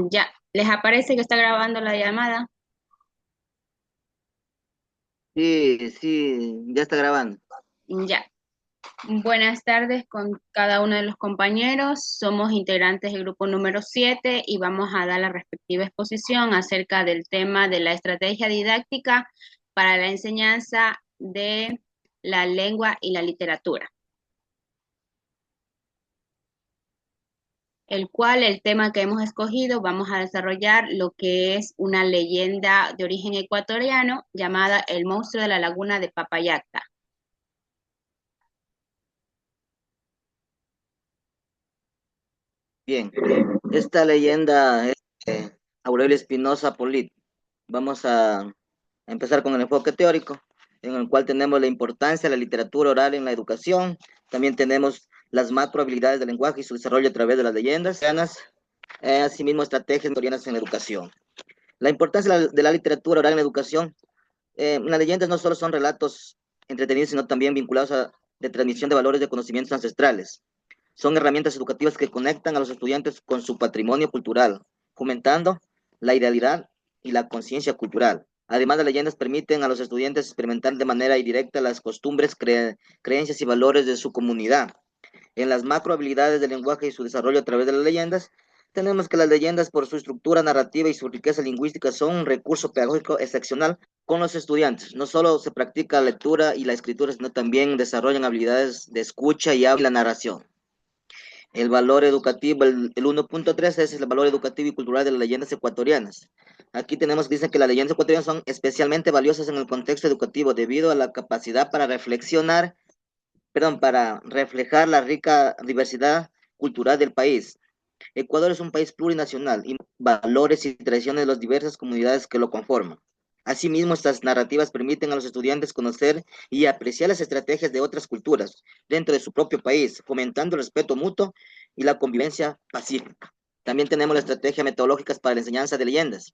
Ya, ¿les aparece que está grabando la llamada? Sí, sí, ya está grabando. Ya. Buenas tardes con cada uno de los compañeros. Somos integrantes del grupo número 7 y vamos a dar la respectiva exposición acerca del tema de la estrategia didáctica para la enseñanza de la lengua y la literatura, el cual el tema que hemos escogido vamos a desarrollar lo que es una leyenda de origen ecuatoriano llamada El monstruo de la laguna de Papayacta. Bien, esta leyenda es Aurelio Espinosa Polit. Vamos a empezar con el enfoque teórico, en el cual tenemos la importancia de la literatura oral en la educación. También tenemos las macro habilidades del lenguaje y su desarrollo a través de las leyendas, asimismo estrategias ecuatorianas en la educación. La importancia de la literatura oral en la educación. Las leyendas no solo son relatos entretenidos, sino también vinculados a de transmisión de valores de conocimientos ancestrales. Son herramientas educativas que conectan a los estudiantes con su patrimonio cultural, fomentando la idealidad y la conciencia cultural. Además, las leyendas permiten a los estudiantes experimentar de manera indirecta las costumbres, creencias y valores de su comunidad. En las macro habilidades del lenguaje y su desarrollo a través de las leyendas, tenemos que las leyendas, por su estructura narrativa y su riqueza lingüística, son un recurso pedagógico excepcional con los estudiantes. No solo se practica la lectura y la escritura, sino también desarrollan habilidades de escucha y habla y la narración. El valor educativo, el 1.3 es el valor educativo y cultural de las leyendas ecuatorianas. Aquí tenemos que dice que las leyendas ecuatorianas son especialmente valiosas en el contexto educativo debido a la capacidad para reflexionar, perdón, para reflejar la rica diversidad cultural del país. Ecuador es un país plurinacional y valores y tradiciones de las diversas comunidades que lo conforman. Asimismo, estas narrativas permiten a los estudiantes conocer y apreciar las estrategias de otras culturas dentro de su propio país, fomentando el respeto mutuo y la convivencia pacífica. También tenemos las estrategias metodológicas para la enseñanza de leyendas.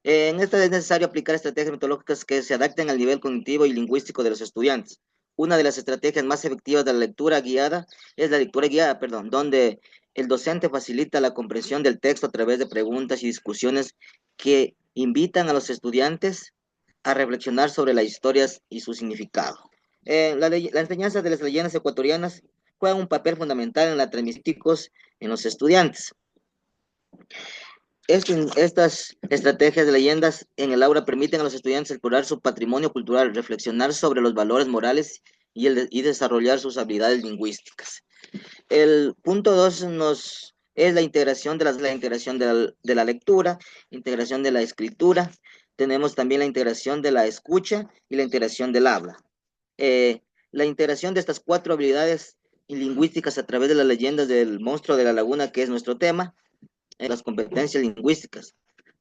En esta es necesario aplicar estrategias metodológicas que se adapten al nivel cognitivo y lingüístico de los estudiantes. Una de las estrategias más efectivas de la lectura guiada es la lectura guiada, perdón, donde el docente facilita la comprensión del texto a través de preguntas y discusiones que invitan a los estudiantes a reflexionar sobre las historias y su significado. La enseñanza de las leyendas ecuatorianas juega un papel fundamental en la transmisión en los estudiantes. Estas estrategias de leyendas en el aula permiten a los estudiantes explorar su patrimonio cultural, reflexionar sobre los valores morales y desarrollar sus habilidades lingüísticas. El punto 2 es la integración de la lectura, integración de la escritura. Tenemos también la integración de la escucha y la integración del habla. Eh, la integración de estas cuatro habilidades lingüísticas a través de las leyendas del monstruo de la laguna, que es nuestro tema, las competencias lingüísticas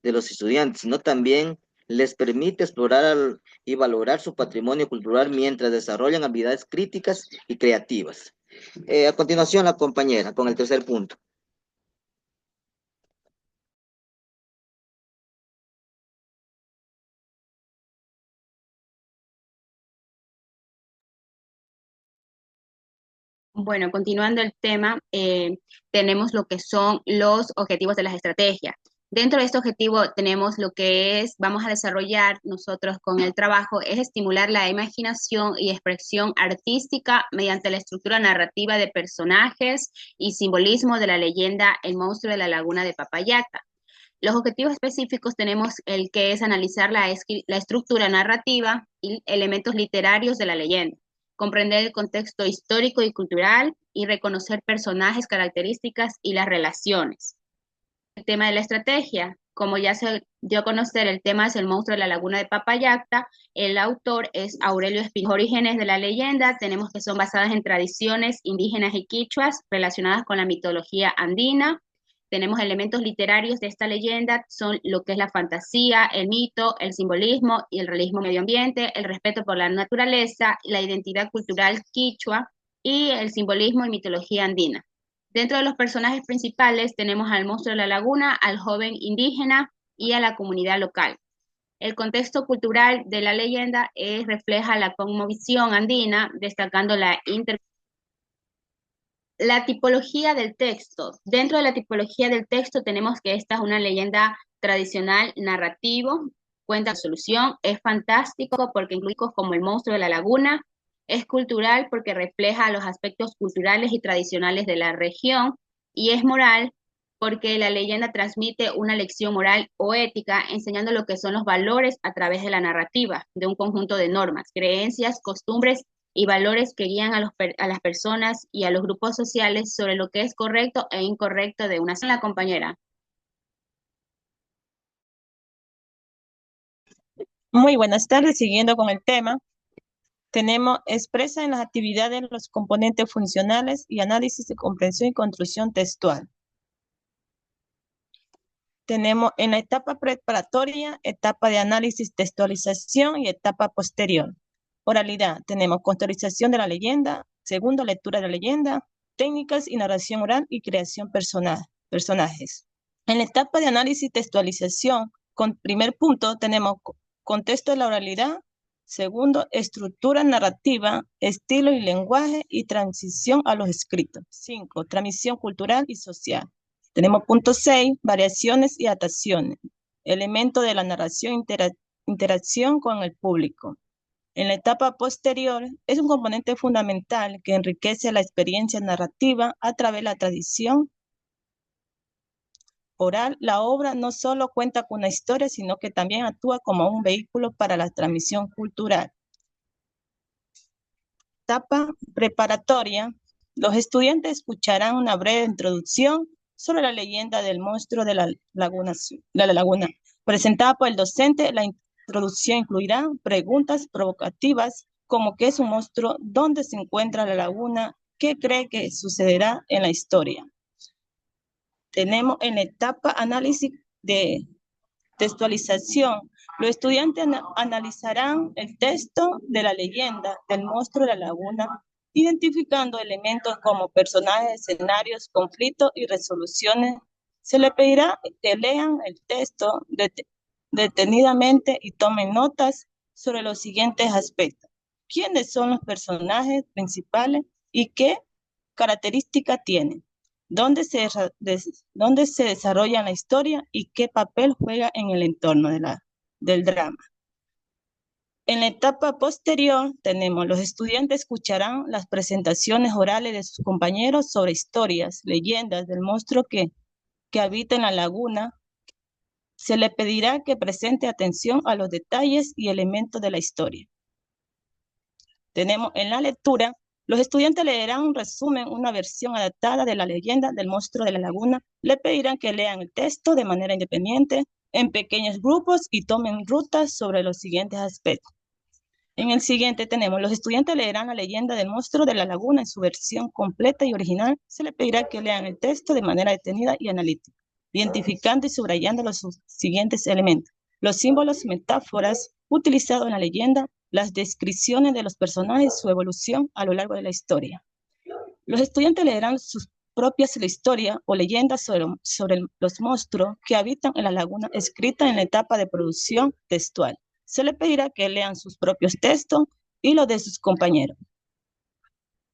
de los estudiantes, sino también les permite explorar y valorar su patrimonio cultural mientras desarrollan habilidades críticas y creativas. A continuación, la compañera, con el tercer punto. Bueno, continuando el tema, tenemos lo que son los objetivos de las estrategias. Dentro de este objetivo tenemos lo que es, vamos a desarrollar nosotros con el trabajo, es estimular la imaginación y expresión artística mediante la estructura narrativa de personajes y simbolismo de la leyenda El monstruo de la laguna de Papayacta. Los objetivos específicos tenemos el que es analizar la estructura narrativa y elementos literarios de la leyenda, comprender el contexto histórico y cultural y reconocer personajes, características y las relaciones. El tema de la estrategia, como ya se dio a conocer, el tema es el monstruo de la laguna de Papayacta. El autor es Aurelio Espinosa. Los orígenes de la leyenda tenemos que son basadas en tradiciones indígenas y quichuas relacionadas con la mitología andina. Tenemos elementos literarios de esta leyenda, son lo que es la fantasía, el mito, el simbolismo y el realismo medio ambiente, el respeto por la naturaleza, la identidad cultural quichua y el simbolismo y mitología andina. Dentro de los personajes principales tenemos al monstruo de la laguna, al joven indígena y a la comunidad local. El contexto cultural de la leyenda refleja la cosmovisión andina, destacando la La tipología del texto. Dentro de la tipología del texto tenemos que esta es una leyenda tradicional narrativo, cuenta con solución, es fantástico porque incluye como el monstruo de la laguna, es cultural porque refleja los aspectos culturales y tradicionales de la región, y es moral porque la leyenda transmite una lección moral o ética, enseñando lo que son los valores a través de la narrativa, de un conjunto de normas, creencias, costumbres y valores que guían a las personas y a los grupos sociales sobre lo que es correcto e incorrecto de una sola compañera. Muy buenas tardes, siguiendo con el tema, tenemos expresa en las actividades los componentes funcionales y análisis de comprensión y construcción textual. Tenemos en la etapa preparatoria, etapa de análisis, textualización y etapa posterior. Oralidad, tenemos contextualización de la leyenda, segunda lectura de la leyenda, técnicas y narración oral y creación personajes. En la etapa de análisis, textualización, con primer punto tenemos contexto de la oralidad, segundo, estructura narrativa, estilo y lenguaje y transición a los escritos. 5, transmisión cultural y social. Tenemos punto 6, variaciones y adaptaciones. Elemento de la narración, interacción con el público. En la etapa posterior, es un componente fundamental que enriquece la experiencia narrativa a través de la tradición oral. La obra no solo cuenta con una historia, sino que también actúa como un vehículo para la transmisión cultural. Etapa preparatoria, los estudiantes escucharán una breve introducción sobre la leyenda del monstruo de la laguna, presentada por el docente. La introducción incluirá preguntas provocativas como qué es un monstruo, dónde se encuentra la laguna, qué cree que sucederá en la historia. Tenemos en la etapa análisis de textualización. Los estudiantes analizarán el texto de la leyenda del monstruo de la laguna, identificando elementos como personajes, escenarios, conflictos y resoluciones. Se les pedirá que lean el texto detenidamente y tomen notas sobre los siguientes aspectos. ¿Quiénes son los personajes principales y qué características tienen? ¿Dónde se desarrolla la historia y qué papel juega en el entorno del drama? En la etapa posterior tenemos, los estudiantes escucharán las presentaciones orales de sus compañeros sobre historias, leyendas del monstruo que habita en la laguna. Se le pedirá que presente atención a los detalles y elementos de la historia. Tenemos en la lectura, los estudiantes leerán un resumen, una versión adaptada de la leyenda del monstruo de la laguna. Le pedirán que lean el texto de manera independiente, en pequeños grupos y tomen rutas sobre los siguientes aspectos. En el siguiente tenemos, los estudiantes leerán la leyenda del monstruo de la laguna en su versión completa y original. Se les pedirá que lean el texto de manera detenida y analítica, identificando y subrayando los siguientes elementos: los símbolos, metáforas utilizados en la leyenda, las descripciones de los personajes y su evolución a lo largo de la historia. Los estudiantes leerán sus propias historias o leyendas sobre los monstruos que habitan en la laguna, escrita en la etapa de producción textual. Se les pedirá que lean sus propios textos y los de sus compañeros.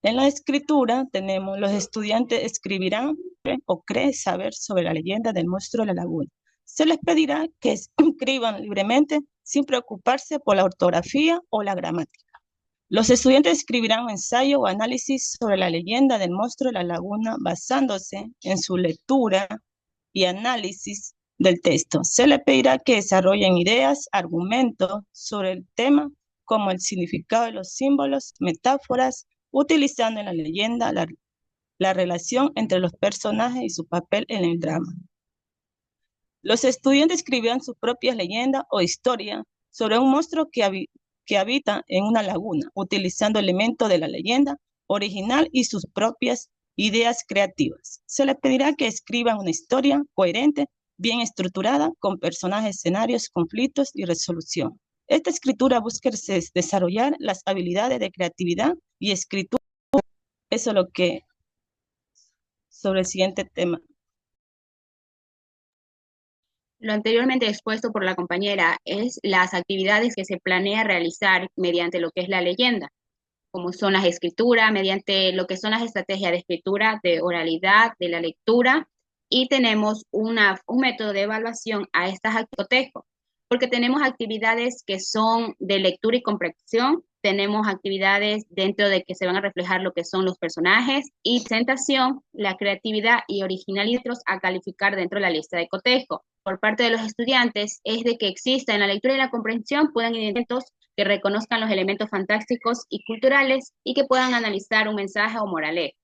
En la escritura tenemos, los estudiantes escribirán o creen saber sobre la leyenda del monstruo de la laguna. Se les pedirá que escriban libremente sin preocuparse por la ortografía o la gramática. Los estudiantes escribirán un ensayo o análisis sobre la leyenda del monstruo de la laguna basándose en su lectura y análisis del texto. Se les pedirá que desarrollen ideas, argumentos sobre el tema, como el significado de los símbolos, metáforas, utilizando en la leyenda la relación entre los personajes y su papel en el drama. Los estudiantes escribirán sus propias leyendas o historias sobre un monstruo que habita en una laguna, utilizando elementos de la leyenda original y sus propias ideas creativas. Se les pedirá que escriban una historia coherente, bien estructurada, con personajes, escenarios, conflictos y resolución. Esta escritura busca desarrollar las habilidades de creatividad y escritura. Eso es lo que sobre el siguiente tema. Lo anteriormente expuesto por la compañera es las actividades que se planea realizar mediante lo que es la leyenda. como son las escrituras, mediante lo que son las estrategias de escritura, de oralidad, de la lectura, y tenemos un método de evaluación a estas actividades, porque tenemos actividades que son de lectura y comprensión, tenemos actividades dentro de que se van a reflejar lo que son los personajes y presentación, la creatividad y originalidad a calificar dentro de la lista de cotejo. Por parte de los estudiantes es de que exista en la lectura y la comprensión puedan identificar que reconozcan los elementos fantásticos y culturales y que puedan analizar un mensaje o moraleja.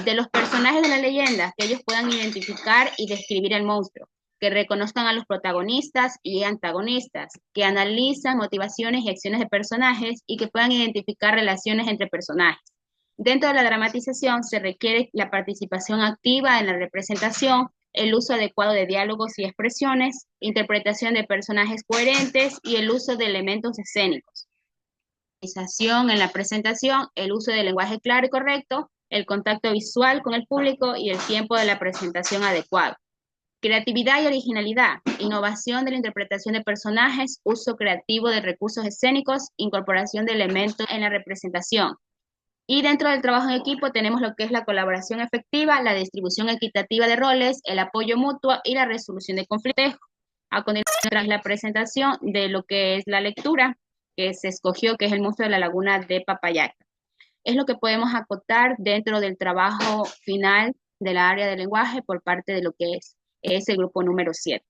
De los personajes de la leyenda, que ellos puedan identificar y describir el monstruo, que reconozcan a los protagonistas y antagonistas, que analizan motivaciones y acciones de personajes y que puedan identificar relaciones entre personajes. Dentro de la dramatización se requiere la participación activa en la representación, el uso adecuado de diálogos y expresiones, interpretación de personajes coherentes y el uso de elementos escénicos. En la presentación, el uso del lenguaje claro y correcto, el contacto visual con el público y el tiempo de la presentación adecuado. Creatividad y originalidad, innovación de la interpretación de personajes, uso creativo de recursos escénicos, incorporación de elementos en la representación. Y dentro del trabajo en equipo tenemos lo que es la colaboración efectiva, la distribución equitativa de roles, el apoyo mutuo y la resolución de conflictos. A continuación, la presentación de lo que es la lectura que se escogió, que es el monstruo de la laguna de Papayaca. Es lo que podemos acotar dentro del trabajo final de la área de lenguaje por parte de lo que es el grupo número 7.